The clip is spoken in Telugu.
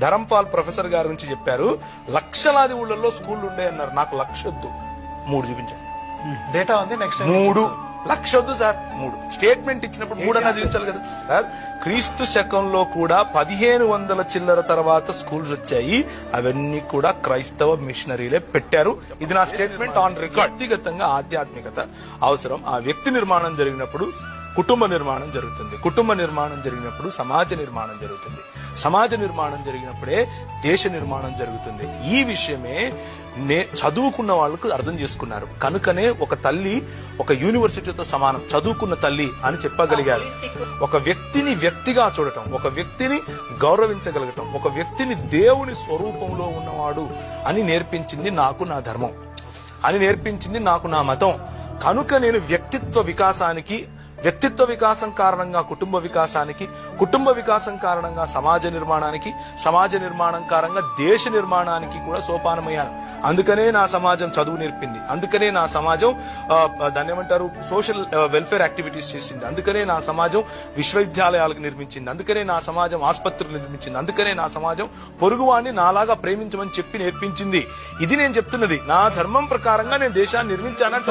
ధరంపాల్ ప్రొఫెసర్ గారి నుంచి చెప్పారు, లక్షలాది ఊళ్ళల్లో స్కూళ్ళు ఉండే అన్నారు. నాకు లక్షొద్దు, 3 చూపించాను. డేటా ఉంది. నెక్స్ట్ 3 లక్షొద్దు సార్, 3 స్టేట్మెంట్ ఇచ్చినప్పుడు 3 అన్నది చూపించాలి కదా సార్. క్రీస్తు శకంలో కూడా 1500 చిల్లర తర్వాత స్కూల్స్ వచ్చాయి. అవన్నీ కూడా క్రైస్తవ మిషనరీలే పెట్టారు. ఇది నా స్టేట్మెంట్ ఆన్ రికార్డ్. వ్యక్తిగతంగా ఆధ్యాత్మికత అవసరం. ఆ వ్యక్తి నిర్మాణం జరిగినప్పుడు కుటుంబ నిర్మాణం జరుగుతుంది. కుటుంబ నిర్మాణం జరిగినప్పుడు సమాజ నిర్మాణం జరుగుతుంది. సమాజ నిర్మాణం జరిగినప్పుడే దేశ నిర్మాణం జరుగుతుంది. ఈ విషయమే చదువుకున్న వాళ్ళకు అర్థం చేసుకున్నారు. కనుకనే ఒక తల్లి ఒక యూనివర్సిటీతో సమానం, చదువుకున్న తల్లి అని చెప్పగలిగారు. ఒక వ్యక్తిని వ్యక్తిగా చూడటం, ఒక వ్యక్తిని గౌరవించగలగటం, ఒక వ్యక్తిని దేవుని స్వరూపంలో ఉన్నవాడు అని నేర్పించింది నాకు నా ధర్మం, అని నేర్పించింది నాకు నా మతం. కనుక నేను వ్యక్తిత్వ వికాసం కారణంగా కుటుంబ వికాసానికి, కుటుంబ వికాసం కారణంగా సమాజ నిర్మాణానికి, సమాజ నిర్మాణం కారణంగా దేశ నిర్మాణానికి కూడా సోపానమయ్యాను. అందుకనే నా సమాజం చదువు నేర్పింది. అందుకనే నా సమాజం దాన్ని ఏమంటారు, సోషల్ వెల్ఫేర్ యాక్టివిటీస్ చేసింది. అందుకనే నా సమాజం విశ్వవిద్యాలయాలకు నిర్మించింది. అందుకనే నా సమాజం ఆసుపత్రులు నిర్మించింది. అందుకనే నా సమాజం పొరుగువాడిని నాలాగా ప్రేమించమని చెప్పి నేర్పించింది. ఇది నేను చెప్తున్నది. నా ధర్మం ప్రకారంగా నేను దేశాన్ని నిర్మించానంట.